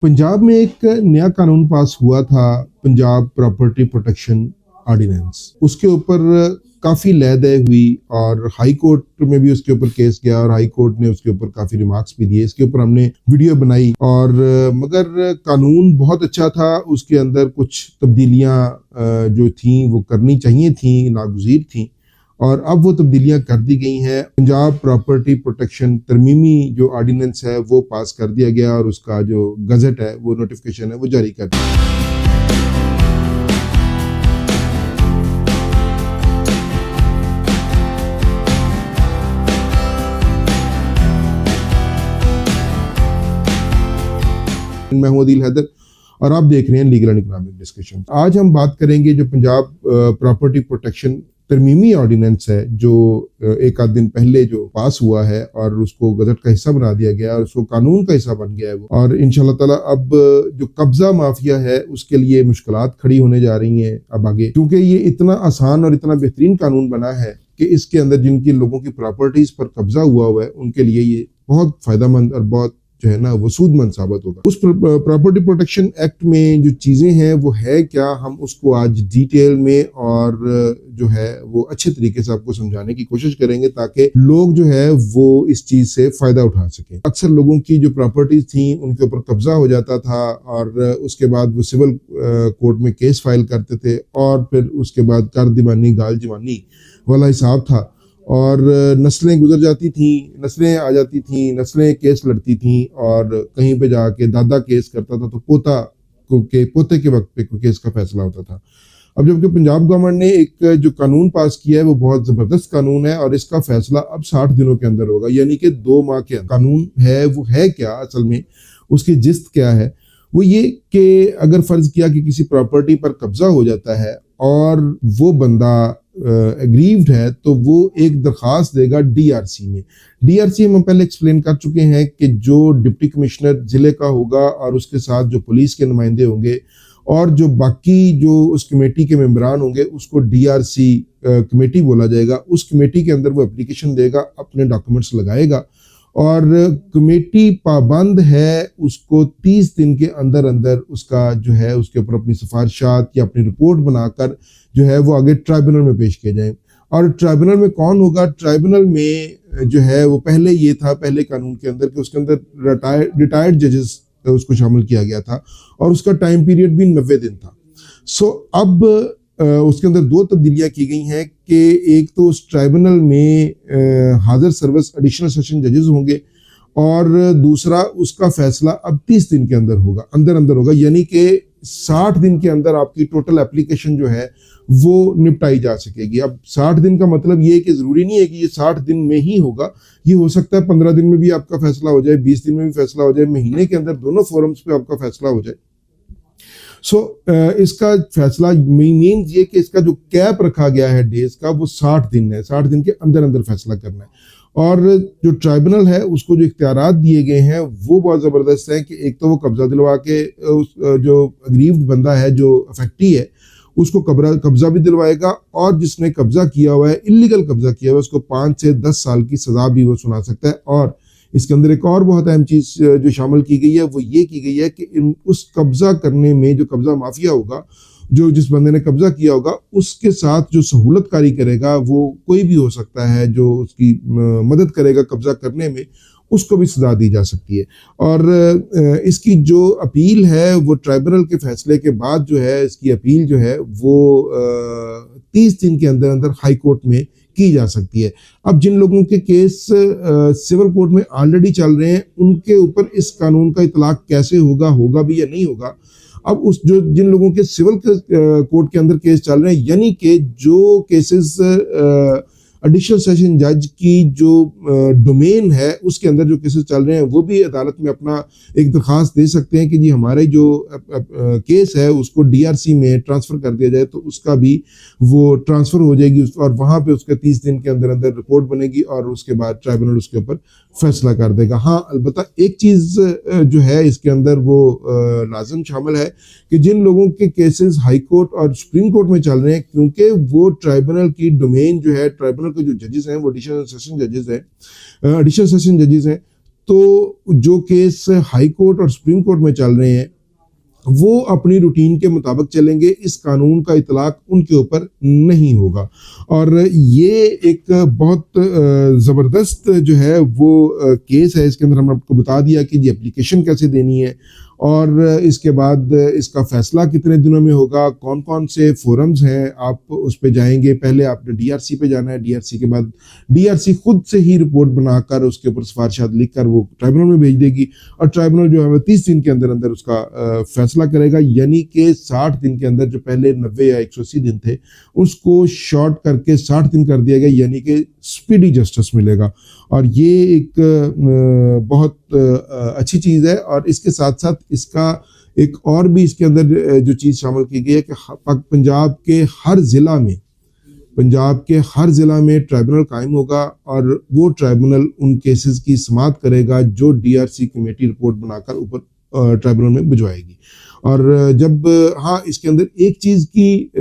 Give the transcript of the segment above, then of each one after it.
पंजाब में एक नया कानून पास हुआ था, पंजाब प्रॉपर्टी प्रोटेक्शन ऑर्डिनेंस। उसके ऊपर काफ़ी लय दय हुई और हाई कोर्ट में भी उसके ऊपर केस गया और हाई कोर्ट ने उसके ऊपर काफ़ी रिमार्क्स भी दिए। इसके ऊपर हमने वीडियो बनाई और मगर कानून बहुत अच्छा था। उसके अंदर कुछ तब्दीलियां जो थी वो करनी चाहिए थी, नागुज़ीर थी और अब वो तब्दीलियां कर दी गई हैं। पंजाब प्रॉपर्टी प्रोटेक्शन तरमीमी जो ऑर्डिनेंस है वो पास कर दिया गया और उसका जो गजट है, वो नोटिफिकेशन है, वो जारी कर दिया। मैं हूं अदील हैदर और आप देख रहे हैं लीगल एंड इकोनॉमिक डिस्कशन। आज हम बात करेंगे जो पंजाब प्रॉपर्टी प्रोटेक्शन तरमीमी ऑर्डिनेंस है, जो एक आध दिन पहले जो पास हुआ है और उसको गजट का हिस्सा बना दिया गया और उसको कानून का हिस्सा बन गया है वो। और इंशाल्लाह ताला अब जो कब्जा माफिया है उसके लिए मुश्किलात खड़ी होने जा रही हैं अब आगे, क्योंकि ये इतना आसान और इतना बेहतरीन कानून बना है कि इसके अंदर जिनकी लोगों की प्रॉपर्टीज पर कब्जा हुआ है उनके लिए ये बहुत फायदेमंद और बहुत जो है ना वो सूदमंद साबित होगा। उस प्रॉपर्टी प्रोटेक्शन एक्ट में जो चीजें हैं वो है क्या, हम उसको आज डिटेल में और जो है वो अच्छे तरीके से आपको समझाने की कोशिश करेंगे ताकि लोग जो है वो इस चीज से फायदा उठा सकें। अक्सर लोगों की जो प्रॉपर्टीज थी उनके ऊपर कब्जा हो जाता था और उसके बाद वो सिविल कोर्ट में केस फाइल करते थे और फिर उसके बाद कर दीवानी गाल जवानी वाला हिसाब था और नस्लें गुजर जाती थी, नस्लें आ जाती थी, नस्लें केस लड़ती थी और कहीं पे जाके दादा केस करता था तो पोते के वक्त पे कोई केस का फैसला होता था। अब जबकि पंजाब गवर्नमेंट ने एक जो कानून पास किया है वो बहुत ज़बरदस्त कानून है और इसका फैसला अब 60 दिनों के अंदर होगा, यानी कि 2 माह के अंदर। कानून है वो है क्या असल में, उसकी जिस्त क्या है, वो ये कि अगर फ़र्ज़ किया कि किसी प्रॉपर्टी पर कब्ज़ा हो जाता है और वो बंदा एग्रीव्ड है तो वो एक दरख्वास्त देगा डीआरसी में। डीआरसी हम पहले एक्सप्लेन कर चुके हैं कि जो डिप्टी कमिश्नर ज़िले का होगा और उसके साथ जो पुलिस के नुमाइंदे होंगे और जो बाकी जो उस कमेटी के मेंबरान होंगे उसको डीआरसी कमेटी बोला जाएगा। उस कमेटी के अंदर वो एप्लीकेशन देगा, अपने डॉक्यूमेंट्स लगाएगा और कमेटी पाबंद है उसको 30 दिन के अंदर अंदर उसका जो है उसके ऊपर अपनी सिफारिशात या अपनी रिपोर्ट बनाकर जो है वो आगे ट्राइब्यूनल में पेश किए जाए। और ट्राइब्यूनल में कौन होगा? ट्राइब्यूनल में जो है वो पहले ये था, पहले कानून के अंदर कि उसके अंदर रिटायर्ड जजेस उसको शामिल किया गया था और उसका टाइम पीरियड भी 90 दिन था। अब उसके अंदर 2 तब्दीलियां की गई हैं कि एक तो उस ट्राइब्यूनल में हाजिर सर्विस एडिशनल सेशन जजेस होंगे और दूसरा उसका फैसला अब 30 दिन के अंदर होगा, अंदर होगा, यानी कि 60 दिन के अंदर आपकी टोटल एप्लीकेशन जो है वो निपटाई जा सकेगी। अब 60 दिन का मतलब ये है कि ज़रूरी नहीं है कि ये 60 दिन में ही होगा, ये हो सकता है 15 दिन में भी आपका फैसला हो जाए, 20 दिन में भी फैसला हो जाए, महीने के अंदर दोनों फोरम्स पे आपका फैसला हो जाए। इसका फैसला मीन्स ये कि इसका जो कैप रखा गया है डेज का वो 60 दिन है, 60 दिन के अंदर फैसला करना है। और जो ट्राइब्यूनल है उसको जो इख्तियारात दिए गए हैं वो बहुत ज़बरदस्त है कि एक तो वो कब्जा दिलवा के उस जो अग्रीव्ड बंदा है, जो अफेक्टी है, उसको कब्जा भी दिलवाएगा और जिसने कब्जा किया हुआ है, इलीगल कब्जा किया हुआ है, उसको 5 से 10 साल की सजा भी वो सुना सकता है। और इसके अंदर एक और बहुत अहम चीज़ जो शामिल की गई है वो ये की गई है कि उस कब्जा करने में जो कब्जा माफिया होगा, जो जिस बंदे ने कब्जा किया होगा, उसके साथ जो सहूलतकारी करेगा वो कोई भी हो सकता है, जो उसकी मदद करेगा कब्जा करने में, उसको भी सजा दी जा सकती है। और इसकी जो अपील है वो ट्राइब्यूनल के फैसले के बाद जो है इसकी अपील जो है वो 30 दिन के अंदर हाई कोर्ट में की जा सकती है। अब जिन लोगों के केस सिविल कोर्ट में ऑलरेडी चल रहे हैं उनके ऊपर इस कानून का इतलाक कैसे होगा भी या नहीं होगा। अब जिन लोगों के सिविल कोर्ट के अंदर केस चल रहे हैं, यानी कि जो केसेस एडिशनल सेशन जज की जो डोमेन है उसके अंदर जो केसेस चल रहे हैं, वो भी अदालत में अपना एक दरख्वास्त दे सकते हैं कि जी हमारे जो केस है उसको डीआरसी में ट्रांसफ़र कर दिया जाए, तो उसका भी वो ट्रांसफ़र हो जाएगी और वहाँ पे उसके 30 दिन के अंदर रिपोर्ट बनेगी और उसके बाद ट्राइब्यूनल उसके ऊपर फैसला कर देगा। हाँ, अलबत्ता एक चीज़ जो है इसके अंदर वो लाजम शामिल है कि जिन लोगों के केसेस हाई कोर्ट और सुप्रीम कोर्ट में चल रहे हैं, क्योंकि वो ट्राइब्यूनल की डोमेन जो है, ट्राइब्यूनल के जो जजेस हैं वो एडिशनल सेशन जजेस हैं, तो जो केस हाई कोर्ट और सुप्रीम कोर्ट में चल रहे हैं वो अपनी रूटीन के मुताबिक चलेंगे, इस कानून का इतलाक उनके ऊपर नहीं होगा। और ये एक बहुत ज़बरदस्त जो है वो केस है। इसके अंदर हमने आपको बता दिया कि ये एप्लीकेशन कैसे देनी है और इसके बाद इसका फैसला कितने दिनों में होगा, कौन कौन से फोरम्स हैं, आप उस पे जाएंगे। पहले आपने डीआरसी पे जाना है, डीआरसी के बाद डीआरसी खुद से ही रिपोर्ट बनाकर उसके ऊपर सिफारिशात लिख कर वो ट्राइब्यूनल में भेज देगी और ट्राइब्यूनल जो है वो 30 दिन के अंदर अंदर उसका फैसला करेगा। यानी कि 60 दिन के अंदर, जो पहले 90 या 180 दिन थे, उसको शॉर्ट करके 60 दिन कर दिया गया, यानी कि स्पीडी जस्टिस मिलेगा। और ये एक बहुत अच्छी चीज़ है। और इसके साथ साथ इसका एक और भी इसके अंदर जो चीज़ शामिल की गई है कि पंजाब के हर ज़िला में ट्राइब्यूनल कायम होगा और वो ट्राइब्यूनल उन केसेस की समाअत करेगा जो डीआरसी कमेटी रिपोर्ट बनाकर ऊपर ट्राइब्यूनल में भिजवाएगी। और जब इसके अंदर एक चीज़ की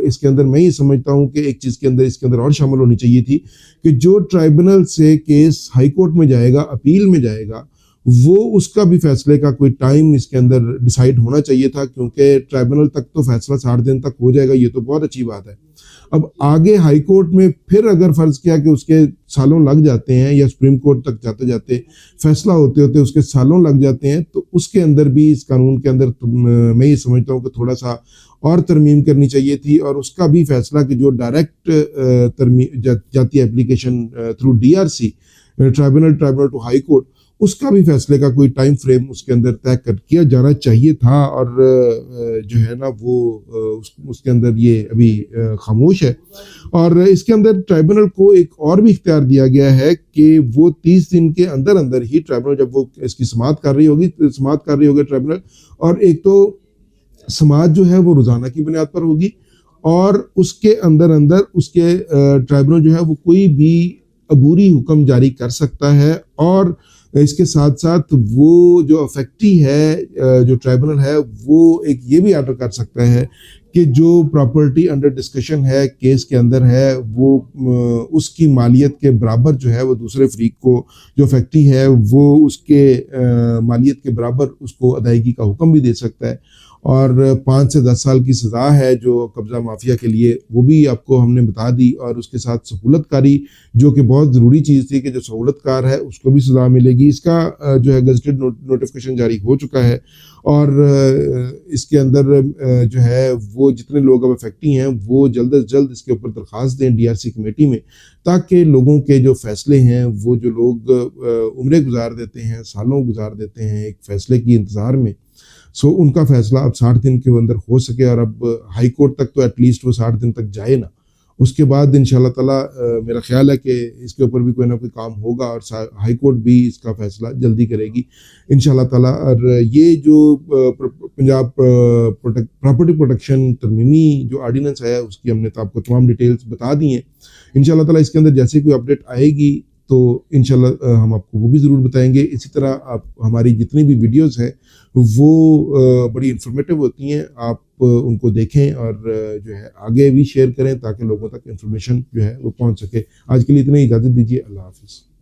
इसके अंदर मैं ये समझता हूँ कि एक चीज़ के अंदर इसके अंदर और शामिल होनी चाहिए थी कि जो ट्राइब्यूनल से केस हाई कोर्ट में जाएगा, अपील में जाएगा, वो उसका भी फैसले का कोई टाइम इसके अंदर डिसाइड होना चाहिए था, क्योंकि ट्राइब्यूनल तक तो फैसला 60 दिन तक हो जाएगा, ये तो बहुत अच्छी बात है। अब आगे हाई कोर्ट में फिर अगर फर्ज किया कि उसके सालों लग जाते हैं या सुप्रीम कोर्ट तक जाते जाते फैसला होते होते उसके सालों लग जाते हैं, तो उसके अंदर भी इस कानून के अंदर मैं ये समझता हूँ कि थोड़ा सा और तरमीम करनी चाहिए थी और उसका भी फैसला कि जो डायरेक्ट तरमीम जाती है application through DRC tribunal to high court, उसका भी फैसले का कोई टाइम फ्रेम उसके अंदर तय कर किया जाना चाहिए था। और जो है ना वो उसके अंदर ये अभी खामोश है। और इसके अंदर ट्राइब्यूनल को एक और भी इख्तियार दिया गया है कि वो 30 दिन के अंदर अंदर ही ट्राइब्यूनल, जब वो इसकी समाअत कर रही होगी ट्राइब्यूनल, और एक तो समाअत जो है वो रोज़ाना की बुनियाद पर होगी और उसके अंदर अंदर उसके ट्राइब्यूनल जो है वो कोई भी अबूरी हुक्म जारी कर सकता है। और इसके साथ साथ वो जो अफेक्टी है, जो ट्राइब्यूनल है, वो एक ये भी ऑर्डर कर सकता है कि जो प्रॉपर्टी अंडर डिस्कशन है, केस के अंदर है, वो उसकी मालियत के बराबर जो है वो दूसरे फरीक को, जो अफेक्टी है, वो उसके मालियत के बराबर उसको अदायगी का हुक्म भी दे सकता है। और 5 से 10 साल की सज़ा है जो कब्ज़ा माफिया के लिए, वो भी आपको हमने बता दी। और उसके साथ सहूलतकारी, जो कि बहुत ज़रूरी चीज़ थी कि जो सहूलतकार है उसको भी सज़ा मिलेगी। इसका जो है गज़टेड नोटिफिकेशन जारी हो चुका है और इसके अंदर जो है वो जितने लोग अब अफेक्टी हैं वो जल्द अज जल्द इसके ऊपर दरख्वास्त दें डीआरसी कमेटी में, ताकि लोगों के जो फैसले हैं, वो जो लोग उम्रें गुजार देते हैं, सालों गुजार देते हैं एक फ़ैसले की इंतज़ार में, उनका फैसला अब 60 दिन के अंदर हो सके। और अब हाई कोर्ट तक तो एटलीस्ट वो 60 दिन तक जाए ना, उसके बाद इंशाल्लाह ताला मेरा ख्याल है कि इसके ऊपर भी कोई ना कोई काम होगा और हाई कोर्ट भी इसका फैसला जल्दी करेगी इंशाल्लाह ताला। और ये जो पंजाब प्रॉपर्टी प्रोटेक्शन तरमीमी जो ऑर्डिनेंस है, उसकी हमने तो आपको तमाम डिटेल्स बता दी हैं। इंशाल्लाह ताला इसके अंदर जैसे कोई अपडेट आएगी तो इंशाल्लाह हम आपको वो भी ज़रूर बताएंगे। इसी तरह आप हमारी जितनी भी वीडियोस हैं वो बड़ी इंफॉर्मेटिव होती हैं, आप उनको देखें और जो है आगे भी शेयर करें ताकि लोगों तक इंफॉर्मेशन जो है वो पहुंच सके। आज के लिए इतना ही, इजाज़त दीजिए। अल्लाह हाफ़िज़।